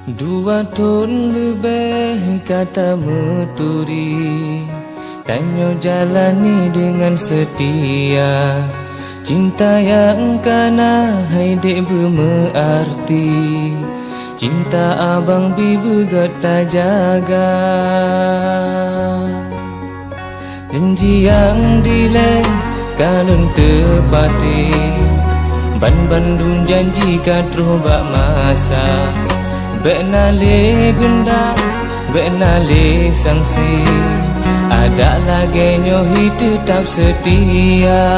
2 tahun lebih kata meturi, Tanyo jalani dengan setia. Cinta yang kana hai dek bermerti, cinta abang bibu gata jaga. Janji yang dileng kalun tepati, Ban Bandung janji kadro bak masa. Benale gunda, benale sangsi, ada lagi nyohi tetap setia.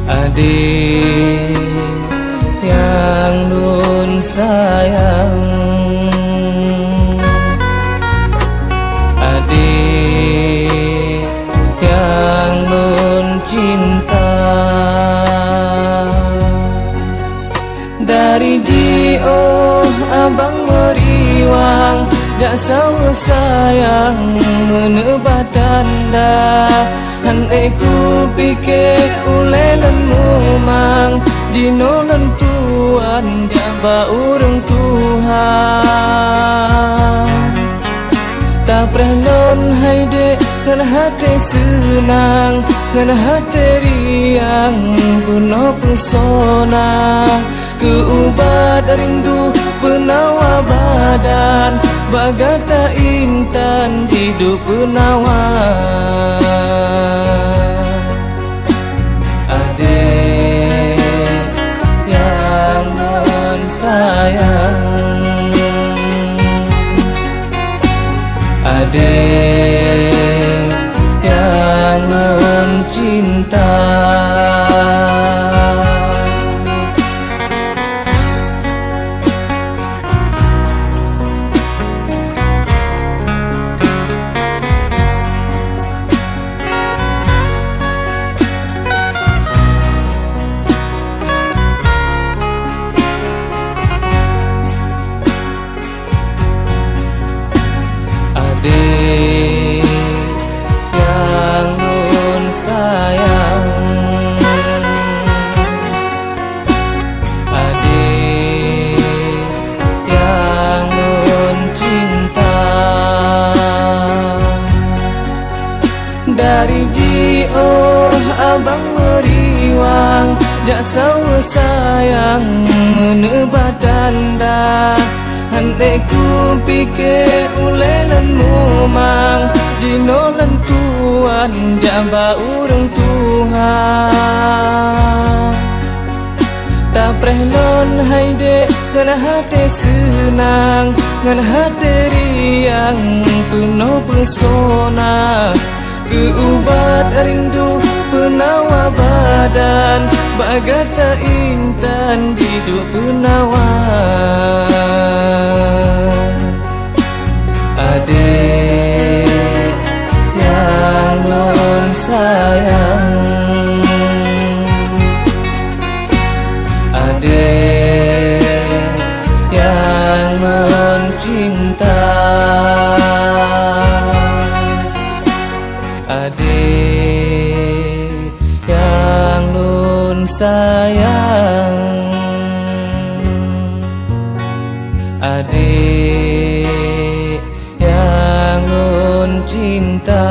Adik yang nun sayang, adik yang nun cinta. Dari Dio abang meriwang, jasa sayang menebat tanda. Handai ku pikir ulelen mumang, jino lentuan jaba urang Tuhan. Tak perlon hai dek ngan hati senang, ngan hati riang penuh pesona. Keubat rindu penawa badan, bagata intan hidup penawan. Adik yang non sayang, adik yang non cinta. Adik yang nun sayang, adik yang nun cinta. Dari Dio abang meriwang, jasa sayang menebat tanda. Handai ku pikir ulelen mumang, jino lentuan jamba urang Tuhan. Tak perlon hai dek ngan hati senang, ngan hati riang penuh pesona. Keubat rindu penawa badan, bagata intan hidup penawan. Adik yang non sayang, adik yang non cinta. Adik yang nun sayang, adik yang nun cinta.